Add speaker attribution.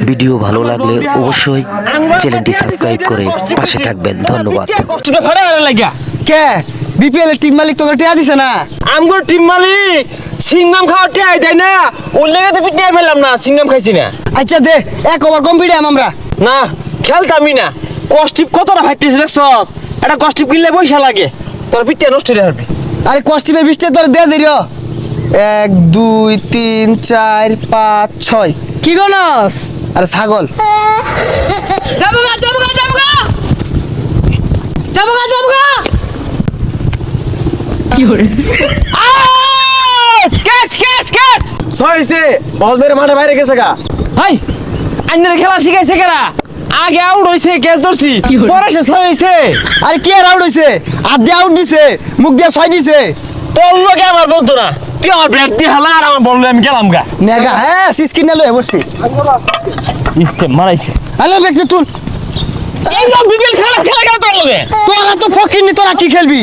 Speaker 1: Video ভালো লাগলে অবশ্যই চ্যানেলটি সাবস্ক্রাইব করে পাশে থাকবেন। ধন্যবাদ।
Speaker 2: কষ্টটা ভাড়া লাগা
Speaker 3: কে বিপিএল এর টিম মালিক তোকে টিয়া দিছে না?
Speaker 2: আমগো টিম মালিক সিঙ্গাম খাওয়া টিয়াই দেয় না, ওর লেগে তো পিটিয়ে পেলাম না, সিঙ্গাম খাইছি না।
Speaker 3: আচ্ছা দে এক ওভার কম্পিটিয়াম আমরা।
Speaker 2: না খেলতামই না, কস্টিপ কতটা ফাইটেছে দেখছস? এটা কস্টিপ কিনলে পয়সা লাগে, তোর পিটিয়ে নষ্ট হয়ে যাবে।
Speaker 3: আরে কস্টিপের বৃষ্টি তোর দে দিও 1 2 3 4 5 6।
Speaker 4: কি গনস?
Speaker 3: আরে ছাগল
Speaker 4: যাবগা যাবগা যাবগা যাবগা যাবগা কি হরে
Speaker 2: ক্যাচ ক্যাচ ক্যাচ ছয়ছে, বল মেরে মাঠে বাইরে গেছে গা। হাই আইনের খেলা শিখাইছে কেরা? আগে আউট হইছে, ক্যাচ ধরছি, পরে সে ছয়ছে।
Speaker 3: আরে কে আউট হইছে? হাত দিয়ে আউট দিছে, মুখ দিয়ে 6 দিছে।
Speaker 2: তোর লোকে আমার বলতো না, তুই আমার ব্যাট দিয়ে হালা আর আমার বললো আমি গেলাম গা।
Speaker 3: নেগা হ্যাঁ সিস্কিন নালো বসছি।
Speaker 2: ইফতে মারাইছে।
Speaker 3: হ্যালো ব্যক্তি তুল।
Speaker 2: এই লোক বিপিএল খেলা খেলা কেন তোর লগে?
Speaker 3: তোরা তো ফকির নি, তোরা কি খেলবি?